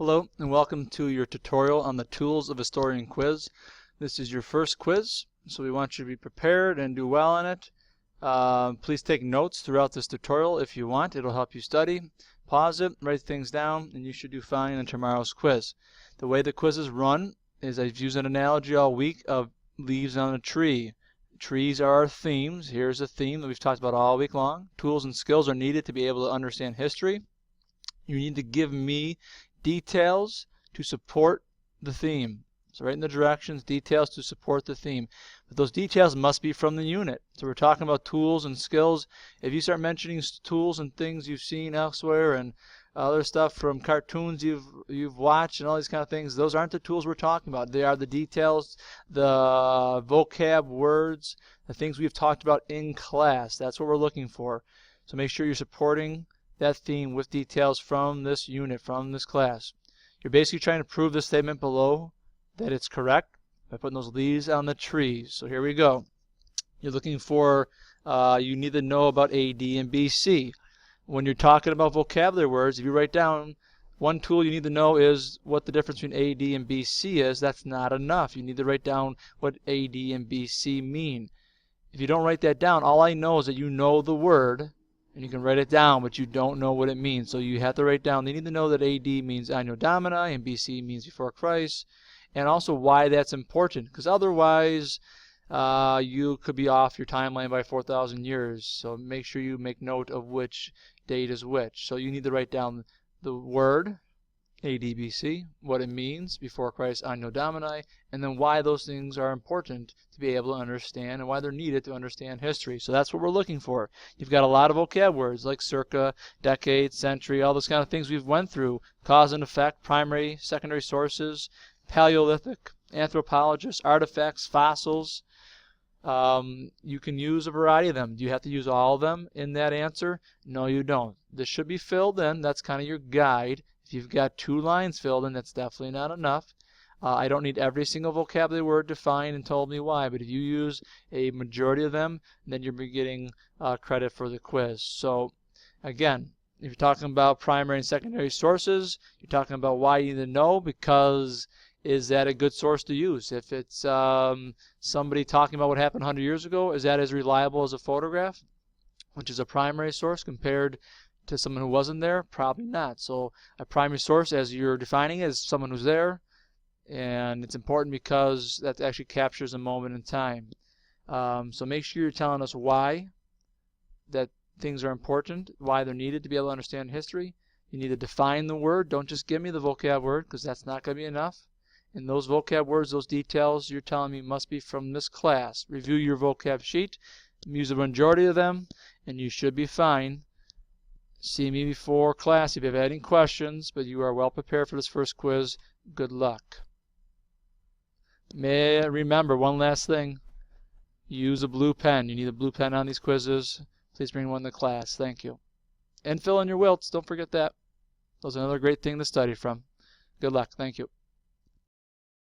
Hello and welcome to your tutorial on the Tools of Historian quiz. This is your first quiz, so we want you to be prepared and do well on it. Please take notes throughout this tutorial if you want. It'll help you study. Pause it, write things down, and you should do fine in tomorrow's quiz. The way the quiz is run is I've used an analogy all week of leaves on a tree. Trees are our themes. Here's a theme that we've talked about all week long. Tools and skills are needed to be able to understand history. You need to give me details to support the theme. So write in the directions, details to support the theme. But those details must be from the unit. So we're talking about tools and skills. If you start mentioning tools and things you've seen elsewhere and other stuff from cartoons you've watched and all these kind of things, those aren't the tools we're talking about. They are the details, the vocab words, the things we've talked about in class. That's what we're looking for. So make sure you're supporting that theme with details from this unit, from this class. You're basically trying to prove the statement below that it's correct by putting those leaves on the trees. So here we go. You're looking for, you need to know about AD and BC. When you're talking about vocabulary words, if you write down one tool you need to know is what the difference between AD and BC is, that's not enough. You need to write down what AD and BC mean. If you don't write that down, all I know is that you know the word, and you can write it down, but you don't know what it means. So you have to write down, you need to know that AD means Anno Domini and BC means before Christ, and also why that's important, because otherwise you could be off your timeline by 4,000 years. So make sure you make note of which date is which. So you need to write down the word, AD, BC, what it means, before Christ, Anno Domini, and then why those things are important to be able to understand and why they're needed to understand history. So that's what we're looking for. You've got a lot of vocab words like circa, decade, century, all those kind of things we've went through. Cause and effect, primary, secondary sources, Paleolithic, anthropologists, artifacts, fossils. You can use a variety of them. Do you have to use all of them in that answer? No, you don't. This should be filled in. That's kind of your guide. If you've got 2 lines filled in, that's definitely not enough. I don't need every single vocabulary word defined and told me why, but if you use a majority of them, then you're getting credit for the quiz. So again, if you're talking about primary and secondary sources, you're talking about why you need to know, because is that a good source to use? If it's somebody talking about what happened 100 years ago, is that as reliable as a photograph, which is a primary source, compared to someone who wasn't there? Probably not. So a primary source, as you're defining it, is someone who's there, and it's important because that actually captures a moment in time. So make sure you're telling us why that things are important, why they're needed to be able to understand history. You need to define the word. Don't just give me the vocab word, because that's not going to be enough. And those vocab words, those details you're telling me must be from this class. Review your vocab sheet, use the majority of them, and you should be fine. See me before class if you have any questions, but you are well prepared for this first quiz. Good luck. Remember one last thing. Use a blue pen. You need a blue pen on these quizzes. Please bring one to class. Thank you. And fill in your wilts. Don't forget that. Those are another great thing to study from. Good luck. Thank you.